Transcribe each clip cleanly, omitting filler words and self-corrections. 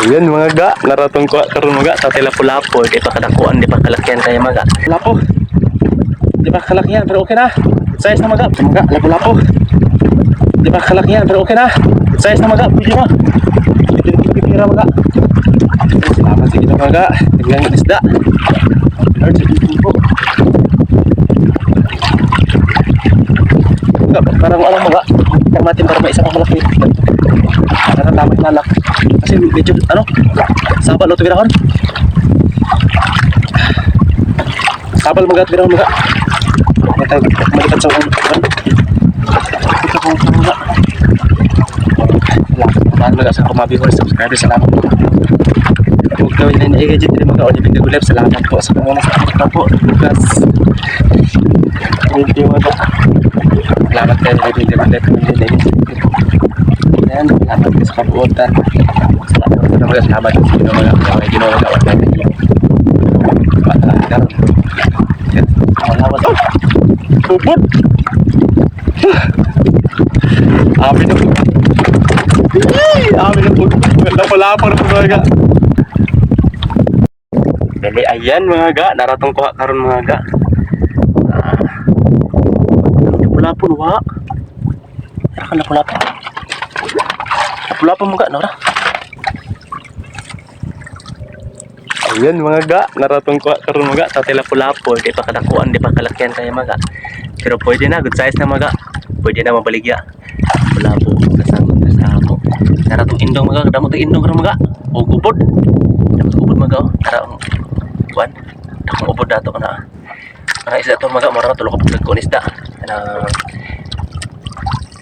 Ayun mga ga, naratong ko karon mga sa Lapu-Lapu kay pakadakuan di pa kalakyan kaya mga Lapu. Di pa kalakyan pero okay na. Size na mga Lapu-Lapu. Di pa kalakyan pero okay na. Size na mga pwede na. Pipira mga. Salamat sa kita mga. Tingnan ng isda. Lord sa po. Parang ano mga natin para may isa pang malaki. Para tamang lalak. Kasi medyo ano sabal o tubirahon. Sabal mga tubirahon mga. Matay malikat sa ulo. Kita po mga. Salamat mga sa kumabi ko subscribe salamat po. Huwag gawin na i-gadget din mga Olive Gulep. Salamat po sa mga nasa po. Bukas. Thank you mga. Salamat kayo Olive Gulep. Yan, salamat kayo sa kabuotan. Salamat sa inyo mga ginawa na wala natin. Karon. Salamat. Bubot. Amin na po. Amin na po. Lapalapan na po mga. Dali, ayan mga ga, naratong kuha karon mga ga. Lapulapon wa. Kan lapulapon. Lapulapon mga nora. Ayan mga ga, naratong kuha karon mga sa Lapu-Lapu kay pakadakuan di pa kalakyan kaya mga. Pero pwede na, good size na mga. Pwede na mabaligya. Lapu-Lapu kasama. Naratong indong mga, damo to indong karon mga. O gubod. Damo gubod mga oh. Tara kuan. Dakong ubod dato kana. Para isa to mga mura tulo ka pagkuan isda. Na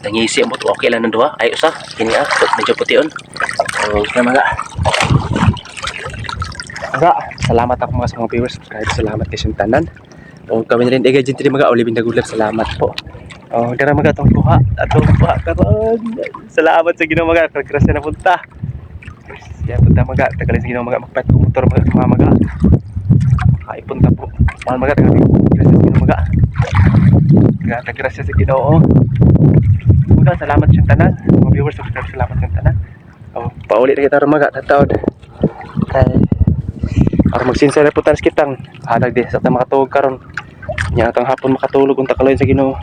nangisi mo to okay lang nang duha. Ay usa kini medyo pution. Okay mga. Mga, salamat ako mga sa mga viewers. Subscribe, salamat kayo sa tanan. O kami rin i-gadget din mga Olive Gulep. Salamat po. O gara mga atong kuha karon. Salamat sa Ginoo mga krasya na punta. Yan punta mga tagalin sa Ginoo mga magpait ko motor mga. Ay punta po. Mga tagalin krasya sa Ginoo mga. Krasya sa Ginoo. Mga salamat sa tanan. Mga viewers subscribe salamat sa tanan. O paulit na kita mga tatawad. Kay para magsinsay po tanas kitang halag di sa makatuog karon nya atang hapon makatulog unta kaloy sa Ginoo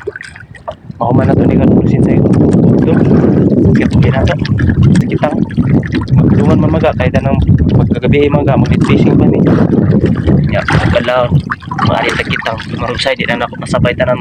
mahuman na to ni karon magsinsay to kaya na to sa kitang magdungan man maga kay danang pagkagabi mga mag-fishing pa ni nya kalaw maari sa kitang marusay di na ako masabay tanan